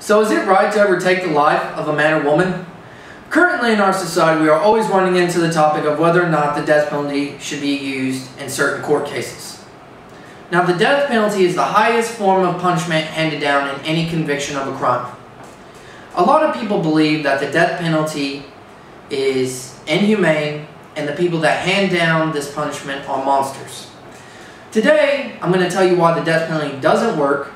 So is it right to overtake the life of a man or woman? Currently in our society, we are always running into the topic of whether or not the death penalty should be used in certain court cases. Now, the death penalty is the highest form of punishment handed down in any conviction of a crime. A lot of people believe that the death penalty is inhumane and the people that hand down this punishment are monsters. Today, I'm going to tell you why the death penalty doesn't work,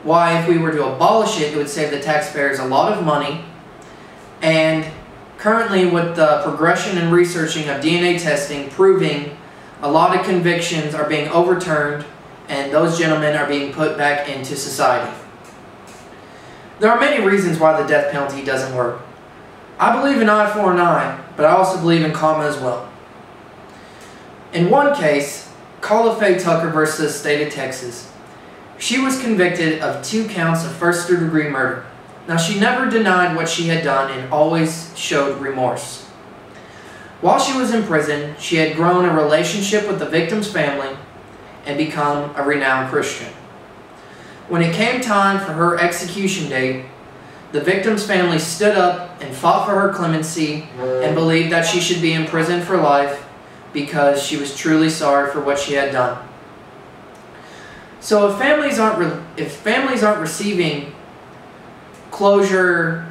why if we were to abolish it, it would save the taxpayers a lot of money, and currently with the progression and researching of DNA testing proving a lot of convictions are being overturned and those gentlemen are being put back into society. There are many reasons why the death penalty doesn't work. I believe in eye for an eye, but I also believe in karma as well. In one case, Carla Faye Tucker versus the state of Texas, she was convicted of 2 counts of first-degree murder. Now, she never denied what she had done and always showed remorse. While she was in prison, she had grown a relationship with the victim's family and become a renowned Christian. When it came time for her execution date, the victim's family stood up and fought for her clemency and believed that she should be in prison for life because she was truly sorry for what she had done. So if families aren't receiving closure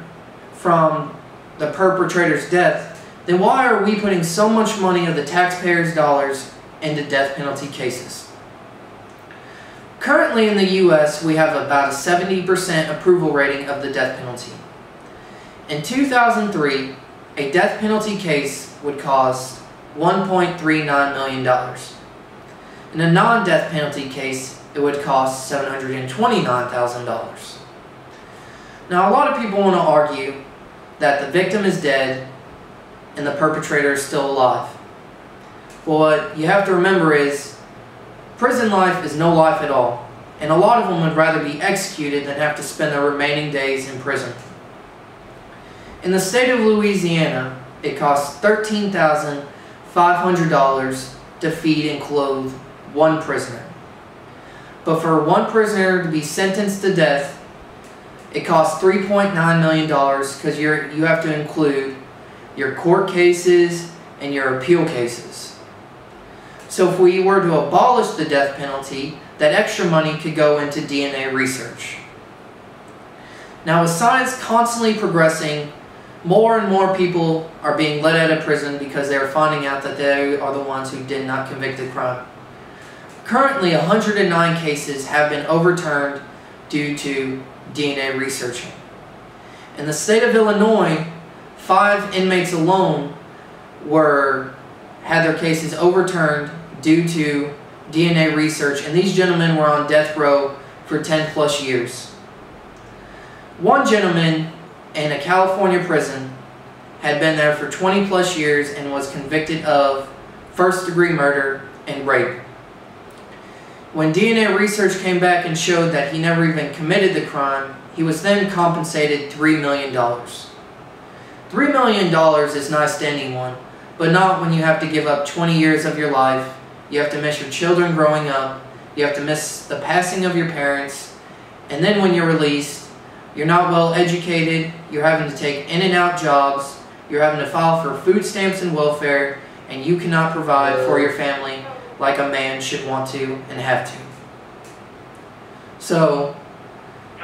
from the perpetrator's death, then why are we putting so much money of the taxpayers' dollars into death penalty cases? Currently in the U.S., we have about a 70% approval rating of the death penalty. In 2003, a death penalty case would cost $1.39 million. In a non-death penalty case, it would cost $729,000. Now, a lot of people want to argue that the victim is dead and the perpetrator is still alive. Well, what you have to remember is prison life is no life at all, and a lot of them would rather be executed than have to spend their remaining days in prison. In the state of Louisiana, it costs $13,500 to feed and clothe one prisoner. But for one prisoner to be sentenced to death, it costs $3.9 million because you have to include your court cases and your appeal cases. So if we were to abolish the death penalty, that extra money could go into DNA research. Now, with science constantly progressing, more and more people are being let out of prison because they are finding out that they are the ones who did not convict the crime. Currently, 109 cases have been overturned due to DNA researching. In the state of Illinois, 5 inmates alone had their cases overturned due to DNA research, and these gentlemen were on death row for 10 plus years. One gentleman in a California prison had been there for 20 plus years and was convicted of first-degree murder and rape. When DNA research came back and showed that he never even committed the crime, he was then compensated $3 million. $3 million is nice to anyone, but not when you have to give up 20 years of your life, you have to miss your children growing up, you have to miss the passing of your parents, and then when you're released, you're not well educated, you're having to take in and out jobs, you're having to file for food stamps and welfare, and you cannot provide for your family like a man should want to and have to. So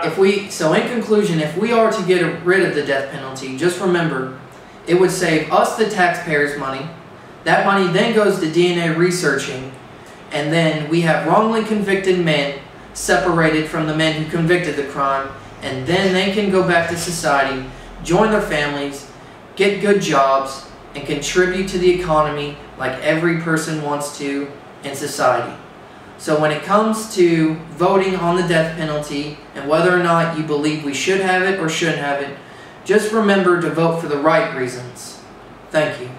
in conclusion, if we are to get rid of the death penalty, just remember, it would save us the taxpayers money. That money then goes to DNA researching, and then we have wrongly convicted men separated from the men who convicted the crime, and then they can go back to society, join their families, get good jobs, and contribute to the economy like every person wants to in society. So when it comes to voting on the death penalty and whether or not you believe we should have it or shouldn't have it, just remember to vote for the right reasons. Thank you.